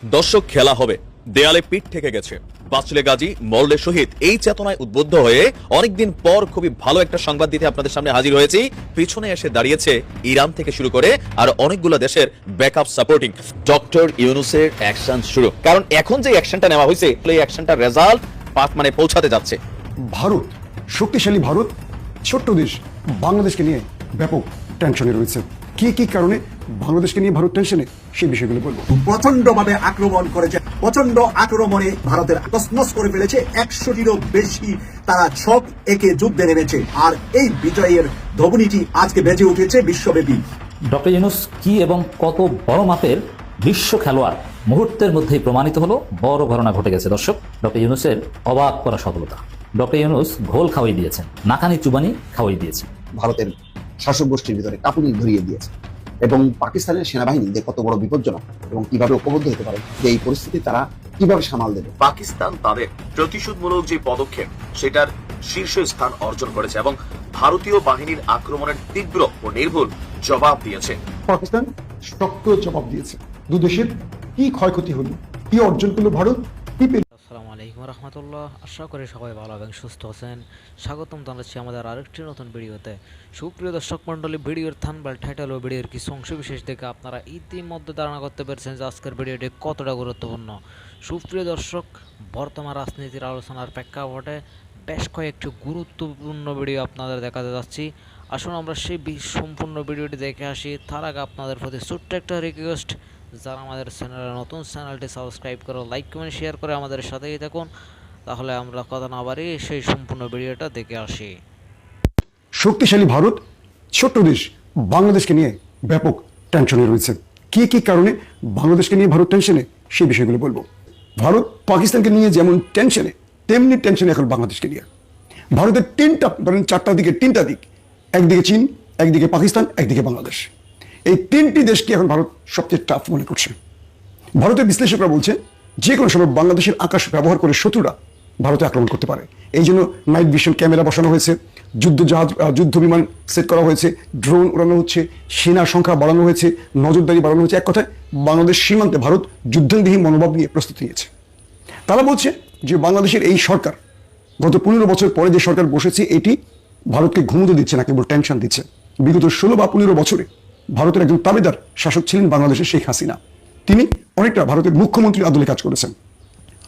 দর্শক, খেলা হবে, দেয়ালে পিঠ থেকে গেছে, বাঁচলে গাজী মরলে শহীদ, এই চেতনায় উদ্বুদ্ধ হয়ে অনেকদিন পর খুবই ভালো একটা সংবাদ দিতে আপনাদের সামনে হাজির হয়েছি। পিছনে এসে দাঁড়িয়েছে ইরান থেকে শুরু করে আর অনেকগুলো দেশের ব্যাকআপ সাপোর্টিং। ডক্টর ইউনূসের অ্যাকশন শুরু, কারণ এখন যে অ্যাকশনটা নেওয়া হয়েছে এই অ্যাকশনটার রেজাল্ট পৌঁছাতে যাচ্ছে। ভারত, শক্তিশালী ভারত, ছোট্ট দেশ বাংলাদেশকে নিয়ে ব্যাপক টেনশনে রয়েছে। কি কারণে বাংলাদেশকে নিয়ে ভারত টেনশনে, সেই বিষয়গুলো বলবো। প্রচন্ডভাবে আক্রমণ করেছে, প্রচন্ড আক্রমণে ভারতের তছনছ করে ফেলেছে। 100টিরও বেশি তারা ছক একে যুদ্ধে নেমেছে, আর এই বিজয়ের ধ্বনিটি আজকে বেজে উঠেছে বিশ্বব্যাপী। ডক্টর ইউনূস কি এবং কত বড় মাপের বিশ্ব খেলোয়াড় মুহূর্তের মধ্যেই প্রমাণিত হলো। বড় ঘটনা ঘটে গেছে দর্শক। ডক্টর ইউনূসের অবাক করা সফলতা। ডক্টর ইউনূস ঘোল খাওয়াই দিয়েছেন, নাকানি চুবানি খাওয়াই দিয়েছেন। ভারতের শাসক গোষ্ঠীর ভিতরে কাঁপুনি ধরিয়ে দিয়েছে এবং পাকিস্তানের সেনাবাহিনী যে কত বড় বিপজ্জনক এবং কিভাবে ঐক্যবদ্ধ হতে পারে, যে এই পরিস্থিতি তারা কিভাবে সামাল দেবে। পাকিস্তান তাদের প্রতিশোধমূলক যে পদক্ষেপ সেটার শীর্ষ স্থান অর্জন করেছে এবং ভারতীয় বাহিনীর আক্রমণের তীব্র ও নির্ভুল জবাব দিয়েছে। পাকিস্তান শক্ত জবাব দিয়েছে। দু দেশের কি ক্ষয়ক্ষতি হলো, কি অর্জন করলো ভারত, কি পেল। আসসালামু আলাইকুম রহমতুল্লাহ। আশা করি সবাই ভালো এবং সুস্থ আছেন। স্বাগতম জানাচ্ছি আমাদের আরেকটি নতুন ভিডিওতে। সুপ্রিয় দর্শক মণ্ডলী, ভিডিওর থাম্বনেল, টাইটেল ও ভিডিওর কিছু অংশ বিশেষ দেখে আপনারা ইতিমধ্যে ধারণা করতে পেরেছেন যে আজকের ভিডিওটি কতটা গুরুত্বপূর্ণ। সুপ্রিয় দর্শক, বর্তমান রাজনীতির আলোচনার প্রেক্ষাপটে বেশ কয়েকটি গুরুত্বপূর্ণ ভিডিও আপনাদের দেখাতে যাচ্ছি। আসুন আমরা সেই সম্পূর্ণ ভিডিওটি দেখে আসি। তার আগে আপনাদের প্রতি ছোট্ট একটা রিকোয়েস্ট, যারা আমাদের চ্যানেলে নতুন, চ্যানেলটি সাবস্ক্রাইব করে লাইক কমেন্ট শেয়ার করে আমাদের সাথেই থাকুন। তাহলে আমরা কথা না বাড়িয়ে সেই সম্পূর্ণ ভিডিওটা দেখে আসি। শক্তিশালী ভারত, ছোট্ট দেশ বাংলাদেশকে নিয়ে ব্যাপক টেনশনে রয়েছে। কি কারণে বাংলাদেশকে নিয়ে ভারত টেনশনে, সেই বিষয়গুলো বলবো। ভারত পাকিস্তানকে নিয়ে যেমন টেনশনে, তেমনি টেনশনে এখন বাংলাদেশকে নিয়ে। ভারতের চারটা দিকে তিনটা দিক, একদিকে চীন, একদিকে পাকিস্তান, একদিকে বাংলাদেশ। এই তিনটি দেশকে এখন ভারত সবচেয়ে টাফ মনে করছে। ভারতের বিশ্লেষকরা বলছে যে কোনো সময় বাংলাদেশের আকাশ ব্যবহার করে শত্রুরা ভারতে আক্রমণ করতে পারে। এই জন্য নাইট ভিশন ক্যামেরা বসানো হয়েছে, যুদ্ধ বিমান সেট করা হয়েছে, ড্রোন উড়ানো হচ্ছে, সেনার সংখ্যা বাড়ানো হয়েছে, নজরদারি বাড়ানো হয়েছে। এক কথায় বাংলাদেশ সীমান্তে ভারত যুদ্ধবিহীন মনোভাব নিয়ে প্রস্তুতি নিয়েছে। তারা বলছে যে বাংলাদেশের এই সরকার গত 15 বছর পরে যে সরকার বসেছে, এটি ভারতকে ঘুমোতে দিচ্ছে না, কেবল টেনশন দিচ্ছে। বিগত 16 বা 15 বছরে ভারতের একজন তাবেদার শাসক ছিলেন বাংলাদেশের শেখ হাসিনা। তিনি অনেকটা ভারতের মুখ্যমন্ত্রীর আদলে কাজ করেছেন,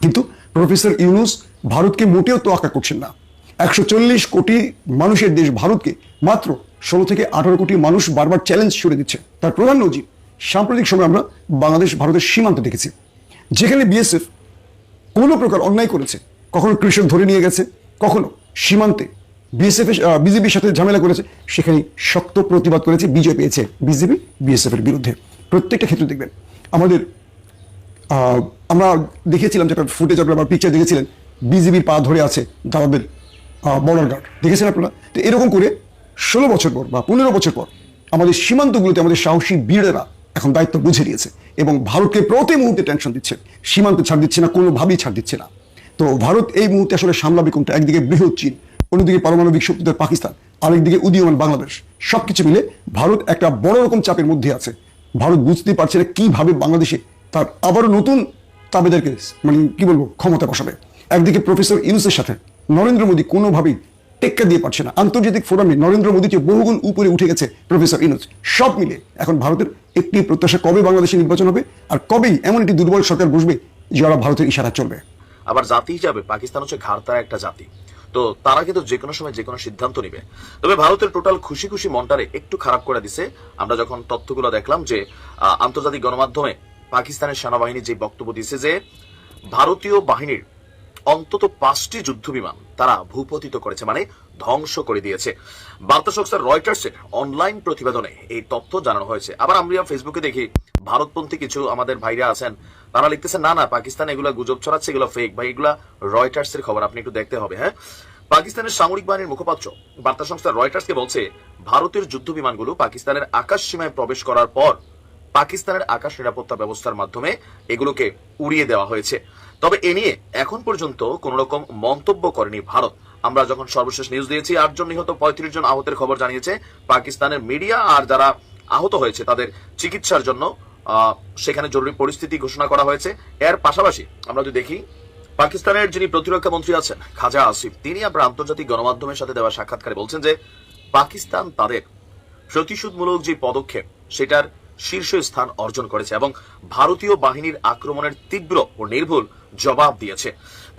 কিন্তু প্রফেসর ইউনূস ভারতকে মোটেও তোয়াক্কা করছেন না। 140 কোটি মানুষের দেশ ভারতকে মাত্র 16 থেকে 18 কোটি মানুষ বারবার চ্যালেঞ্জ ছুড়ে দিচ্ছে। তার প্রধান নজির সাম্প্রতিক সময় আমরা বাংলাদেশ ভারতের সীমান্তে দেখেছি, যেখানে বিএসএফ কোনো প্রকার অন্যায় করেছে, কখনো কৃষক ধরে নিয়ে গেছে, কখনো সীমান্তে বিজেপির সাথে ঝামেলা করেছে, সেখানে শক্ত প্রতিবাদ করেছে, বিজয় পেয়েছে বিজেপি বিএসএফ এর বিরুদ্ধে। প্রত্যেকটা ক্ষেত্রে দেখবেন আমরা দেখেছিলাম যে একটা ফুটেজ, আপনারা পিকচার দেখেছিলেন, বিজেপির পা ধরে আছে দাদাদের বর্ডার গার্ড, দেখেছেন আপনারা। তো এরকম করে 16 বছর পর বা 15 বছর পর আমাদের সীমান্তগুলোতে আমাদের সাহসী বীরেরা এখন দায়িত্ব বুঝে নিয়েছে এবং ভারতকে প্রতি মুহূর্তে টেনশন দিচ্ছে, সীমান্তে ছাড় দিচ্ছে না, কোনোভাবেই ছাড় দিচ্ছে না। তো ভারত এই মুহূর্তে আসলে সামলাবে কোনটা? একদিকে বৃহৎ চীন, অন্যদিকে পারমাণবিক শক্তিধর পাকিস্তান, আরেকদিকে উদীয়মান বাংলাদেশ। সবকিছু মিলে ভারত একটা বড় রকম চাপের মধ্যে আছে। ভারত বুঝতে পারছে না কিভাবে বাংলাদেশে তার আবারও নতুন তাবেদারকে ক্ষমতা বসাবে। একদিকে প্রফেসর ইউনূসের সাথে নরেন্দ্র মোদী কোনোভাবেই টেক্কা দিয়ে পারছে না। আন্তর্জাতিক ফোরামে নরেন্দ্র মোদীকে বহুগুণ উপরে উঠে গেছে প্রফেসর ইউনূস। সব মিলে এখন ভারতের একটি প্রত্যাশা, কবে বাংলাদেশে নির্বাচন হবে আর কবেই এমন একটি দুর্বল সরকার বসবে যারা ভারতের ইশারা চলবে। আবার জাতি হিসাবে পাকিস্তান হচ্ছে ঘাড়তারা একটা জাতি, তো তারা কিন্তু যে কোনো সময় যে কোনো সিদ্ধান্ত নিবে। তবে ভারতের টোটাল খুশি খুশি মনটারে একটু খারাপ করে দিছে আমরা যখন তথ্যগুলো দেখলাম যে আন্তর্জাতিক গণমাধ্যমে পাকিস্তানের সেনাবাহিনী যে বক্তব্য দিয়েছে যে ভারতীয় বাহিনীর অন্তত 5টি যুদ্ধ বিমান তারা ভূপতিত করেছে, মানে ধ্বংস করে দিয়েছে। বার্তা সংস্থা রয়টার্সের অনলাইন প্রতিবেদনে এই তথ্য জানানো হয়েছে। আবার আমরা ফেসবুকে দেখি ভারতপন্থী কিছু আমাদের ভাইরা আছেন, তারা লিখতেছেন না পাকিস্তান এগুলা গুজব ছড়াচ্ছে, এগুলো ফেক। ভাই, এগুলা রয়টার্সের খবর, আপনি একটু দেখতে হবে। হ্যাঁ, পাকিস্তানের সামরিক বাহিনীর মুখপাত্র বার্তা সংস্থা রয়টার্সকে বলছে ভারতের যুদ্ধ বিমানগুলো পাকিস্তানের আকাশ সীমায় প্রবেশ করার পর পাকিস্তানের আকাশ নিরাপত্তা ব্যবস্থার মাধ্যমে এগুলোকে উড়িয়ে দেওয়া হয়েছে। তবে এ নিয়ে এখন পর্যন্ত কোন রকম মন্তব্য করেনি ভারত। আমরা যখন সর্বশেষ নিউজ দিয়েছি 8 জন নিহত, 35 জন আহতের খবর জানিয়েছে পাকিস্তানের মিডিয়া। আর যারা আহত হয়েছে তাদের চিকিৎসার জন্য সেখানে জরুরি পরিস্থিতি ঘোষণা করা হয়েছে। এর পাশাপাশি আমরা যদি দেখি, পাকিস্তানের যিনি প্রতিরক্ষা মন্ত্রী আছেন খাজা আসিফ, তিনি আপনার আন্তর্জাতিক গণমাধ্যমের সাথে দেওয়া সাক্ষাৎকারে বলছেন যে পাকিস্তান তাদের প্রতিশোধমূলক যে পদক্ষেপ সেটার শীর্ষ স্থান অর্জন করেছে এবং ভারতীয় বাহিনীর আক্রমণের তীব্র ও নির্ভুল জবাব দিয়েছে।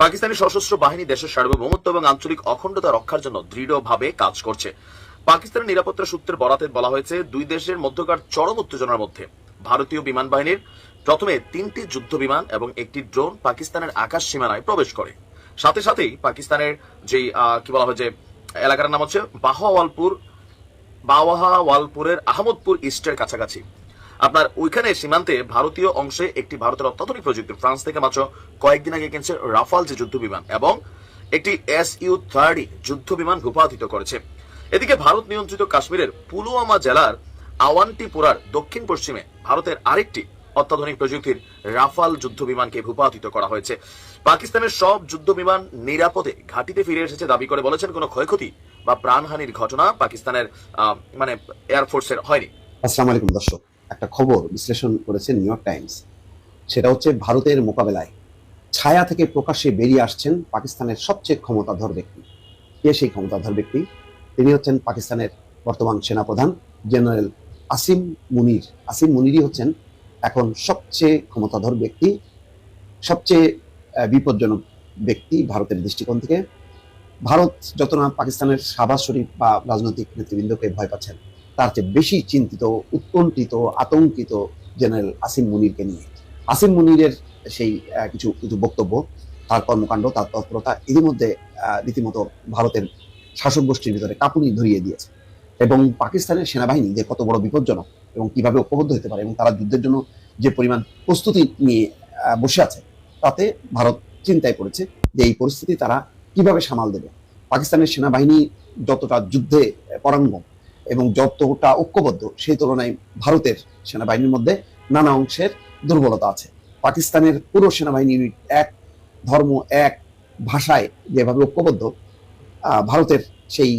পাকিস্তানি সশস্ত্র বাহিনী দেশের সার্বভৌমত্ব এবং আঞ্চলিক অখণ্ডতা রক্ষার জন্য দৃঢ়ভাবে কাজ করছে। পাকিস্তানের নিরাপত্তা সূত্রের বরাতে বলা হয়েছে, দুই দেশের মধ্যকার চরম উত্তেজনার মধ্যে ভারতীয় বিমান বাহিনীর প্রথমে 3টি যুদ্ধ বিমান এবং একটি ড্রোন পাকিস্তানের আকাশ সীমানায় প্রবেশ করে। সাথে সাথেই পাকিস্তানের যে কি বলা হয় যে এলাকার নাম হচ্ছে বাওয়াহাওয়ালপুরের আহমদপুর ইস্টের কাছাকাছি। আপনার ওইখানে সীমান্তে ভারতীয় অংশে একটি ভারতের অত্যাধুনিক প্রযুক্তি ফ্রান্স থেকে মাত্র কয়েকদিন আগে কিনছে রাফাল যে যুদ্ধ বিমান এবং একটি SU-30 যুদ্ধ বিমান ভূপাতিত করেছে। এদিকে ভারত নিয়ন্ত্রিত কাশ্মীরের পুলওয়ামা জেলার আওয়ান্তিপুরার দক্ষিণ পশ্চিমে ভারতের আরেকটি অত্যাধুনিক প্রযুক্তির রাফাল যুদ্ধ বিমানকে ভূপাতিত করা হয়েছে। পাকিস্তানের সব যুদ্ধ বিমান নিরাপদে ঘাঁটিতে ফিরে এসেছে দাবি করে বলেছেন, কোনো ক্ষয়ক্ষতি বা প্রাণহানির ঘটনা পাকিস্তানের এয়ারফোর্সের হয়নি। আসসালামু আলাইকুম দর্শক, একটা খবর বিশ্লেষণ করেছে নিউ ইয়র্ক টাইমস। সেটা হচ্ছে ভারতের মোকাবেলায় ছায়া থেকে প্রকাশ্যে বেরিয়ে আসছেন পাকিস্তানের সবচেয়ে ক্ষমতাধর ব্যক্তি। কে সেই ক্ষমতাধর ব্যক্তি? তিনি হচ্ছেন পাকিস্তানের বর্তমান সেনাপ্রধান জেনারেল আসিম মুনির। আসিম মুনিরই হচ্ছেন এখন সবচেয়ে ক্ষমতাধর ব্যক্তি, সবচেয়ে বিপজ্জনক ব্যক্তি ভারতের দৃষ্টিকোণ থেকে। ভারত যত না পাকিস্তানের শাহবাজ শরীফ বা রাজনৈতিক নেতৃবৃন্দকে ভয় পাচ্ছেন, তার চেয়ে বেশি চিন্তিত, উৎকণ্ঠিত, আতঙ্কিত জেনারেল আসিম মুনিরকে নিয়ে। আসিম মুনিরের সেই কিছু কিছু বক্তব্য, তার কর্মকাণ্ড, তার তৎপরতা ইতিমধ্যে রীতিমতো ভারতের শাসক গোষ্ঠীর ভিতরে কাঁপুনি ধরিয়ে দিয়েছে। এবং পাকিস্তানের সেনাবাহিনী যে কত বড় বিপজ্জনক এবং কিভাবে ঐক্যবদ্ধ হতে পারে এবং তারা যুদ্ধের জন্য যে পরিমাণ প্রস্তুতি নিয়ে বসে আছে, তাতে ভারত চিন্তায় পড়েছে যে এই পরিস্থিতি তারা কিভাবে সামাল দেবে। পাকিস্তানের সেনাবাহিনী যতটা যুদ্ধে পরাঙ্গম এবং যতটা ঐক্যবদ্ধ, সেই তুলনায় ভারতের সেনাবাহিনীর মধ্যে নানা অংশের দুর্বলতা আছে। পাকিস্তানের পুরো সেনাবাহিনী এক ধর্ম, এক ভাষায় যেভাবে ঐক্যবদ্ধ, ভারতের সেই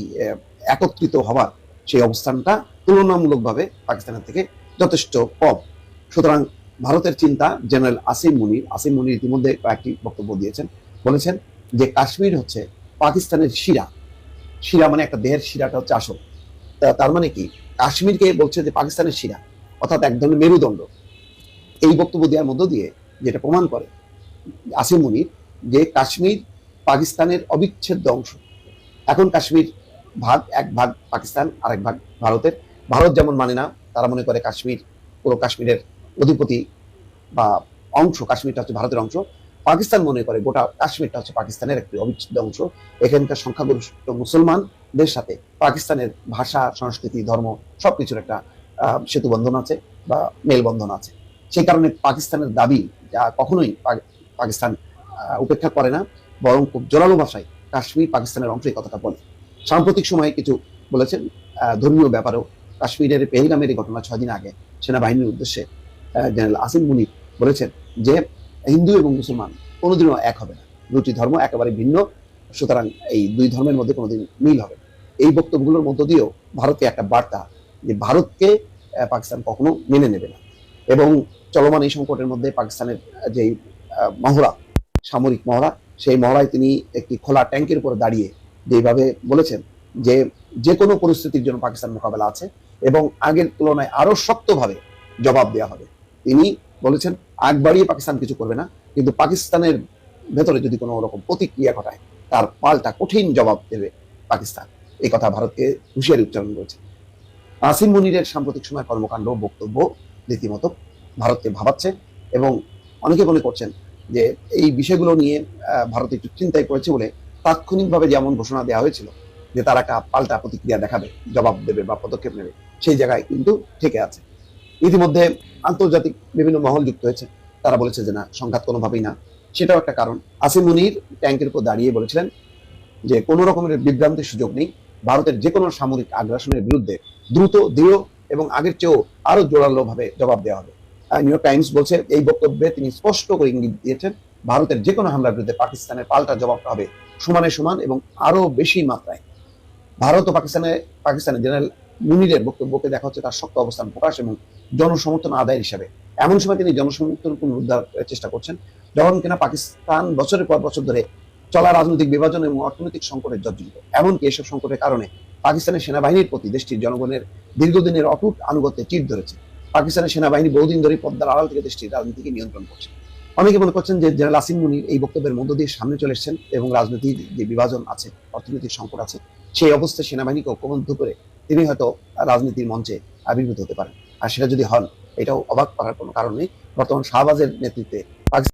একত্রিত হওয়ার সেই অবস্থানটা তুলনামূলকভাবে পাকিস্তানের থেকে যথেষ্ট কম। সুতরাং ভারতের চিন্তা জেনারেল আসিম মুনির ইতিমধ্যে কয়েকটি বক্তব্য দিয়েছেন। বলেছেন যে কাশ্মীর হচ্ছে পাকিস্তানের শিরা মানে একটা দেহের শিরাটা হচ্ছে আসল। তার মানে কি, কাশ্মীরকে বলছে যে পাকিস্তানের শিরা, অর্থাৎ এক ধরনের মেরুদণ্ড। এই বক্তব্য দেওয়ার মধ্য দিয়ে যেটা প্রমাণ করে আসিম মুনির যে কাশ্মীর পাকিস্তানের অবিচ্ছেদ্য অংশ। এখন কাশ্মীর এক ভাগ পাকিস্তান, আরেক ভাগ ভারতের। ভারত যেমন মানে না, তারা মনে করে কাশ্মীর পুরো কাশ্মীরের অধিপতি বা অংশ, কাশ্মীরটা হচ্ছে ভারতের অংশ। পাকিস্তান মনে করে গোটা কাশ্মীরটা হচ্ছে পাকিস্তানের একটি অবিচ্ছেদ্য অংশ। এখানকার সংখ্যাগরিষ্ঠ মুসলমানদের সাথে পাকিস্তানের ভাষা, সংস্কৃতি, ধর্ম সবকিছুর একটা সেতু বন্ধন আছে বা মেলবন্ধন আছে। সেই কারণে পাকিস্তানের দাবি যা কখনোই পাকিস্তান উপেক্ষা করে না, বরং খুব জোরালো ভাষায় কাশ্মীর পাকিস্তানের অংশ এই কথাটা বলে। সাম্প্রতিক সময়ে কিছু বলেছেন ধর্মীয় ব্যাপারেও। কাশ্মীরের পেহেলগামের এই ঘটনা 6 দিন আগে সেনাবাহিনীর উদ্দেশ্যে জেনারেল আসিম মুনির বলেছেন যে হিন্দু এবং মুসলমান কোনোদিনও এক হবে না, দুটি ধর্ম একেবারে ভিন্ন, সুতরাং এই দুই ধর্মের মধ্যে কোনোদিন মিল হবে। এই বক্তব্যগুলোর মধ্য দিয়েও ভারতকে একটা বার্তা যে ভারতকে পাকিস্তান কখনো মেনে নেবে না। এবং চলমান এই সংকটের মধ্যে পাকিস্তানের যে মহড়া, সামরিক মহড়া, সেই মহড়ায় তিনি একটি খোলা ট্যাঙ্কের উপরে দাঁড়িয়ে যেভাবে বলেছেন যে যে কোনো পরিস্থিতির জন্য পাকিস্তান মোকাবেলা আছে এবং আগের তুলনায় আরো শক্তভাবে জবাব দেওয়া হবে। তিনি বলেছেন আগ বাড়িয়ে পাকিস্তান কিছু করবে না, কিন্তু পাকিস্তানের ভেতরে যদি কোনো রকম প্রতিক্রিয়া ঘটায় তার পাল্টা কঠিন জবাব দেবে পাকিস্তান। এই কথা ভারতকে হুঁশিয়ারি উচ্চারণ করেছে। আসিম মুনিরের সাম্প্রতিক সময় কর্মকাণ্ড, বক্তব্য রীতিমতো ভারতকে ভাবাচ্ছে এবং অনেকে মনে করছেন যে এই বিষয়গুলো নিয়ে ভারত একটু চিন্তায় পড়েছে বলে তাৎক্ষণিকভাবে যেমন ঘোষণা দেওয়া হয়েছিল যে তারা একটা পাল্টা প্রতিক্রিয়া দেখাবে, জবাব দেবে বা পদক্ষেপ নেবে, সেই জায়গায় কিন্তু থেকে আছে। ইতিমধ্যে আন্তর্জাতিক বিভিন্ন মহল যুক্ত হয়েছে, তারা বলেছে যে না, সংঘাত কোনোভাবেই না। সেটাও একটা কারণ। আসিম মুনির ট্যাঙ্কের উপর দাঁড়িয়ে বলেছিলেন যে কোনো রকমের বিভ্রান্তির সুযোগ নেই, ভারতের যে কোনো সামরিক আগ্রাসনের বিরুদ্ধে দ্রুত, দৃঢ় এবং আগের চেয়েও আরো জোরালো ভাবে জবাব দেওয়া হবে। নিউ ইয়র্ক টাইমস বলছে এই বক্তব্যে তিনি স্পষ্ট করে ইঙ্গিত দিয়েছেন ভারতের যে কোনো হামলার বিরুদ্ধে পাকিস্তানের পাল্টা জবাবটা হবে সমানে সমান এবং আরো বেশি মাত্রায়। ভারত ও পাকিস্তানের জেনারেল মুনিরের বক্তব্যকে দেখা হচ্ছে তার শক্ত অবস্থান প্রকাশ এবং জনসমর্থন আদায়ের হিসাবে। এমন সময় তিনি জনসমর্থন পুনরুদ্ধার চেষ্টা করছেন যখন কিনা পাকিস্তান বছরের পর বছর ধরে চলা রাজনৈতিক বিভাজন এবং অর্থনৈতিক সংকটে জর্জরিত। এমনকি এসব সংকটের কারণে পাকিস্তানের সেনাবাহিনীর প্রতি দেশটির জনগণের দীর্ঘদিনের অটুট আনুগত্যে চির ধরেছে। পাকিস্তানের সেনাবাহিনী বহুদিন ধরে পদ্মার আড়াল থেকে দেশটির রাজনীতিকে নিয়ন্ত্রণ করছে। অনেকে মনে করছেন যে জেনারেল আসিম মুনির এই বক্তব্যের মধ্য দিয়ে সামনে চলে এসেছেন এবং রাজনৈতিক যে বিভাজন আছে, অর্থনৈতিক সংকট আছে, সেই অবস্থায় সেনাবাহিনীকে ঐক্যবদ্ধ করে তিনি হয়তো রাজনীতির মঞ্চে আবির্ভূত হতে পারেন। আর সেটা যদি হন, এটাও অবাক করার কোনো কারণ নেই। বর্তমান শাহবাজের নেতৃত্বে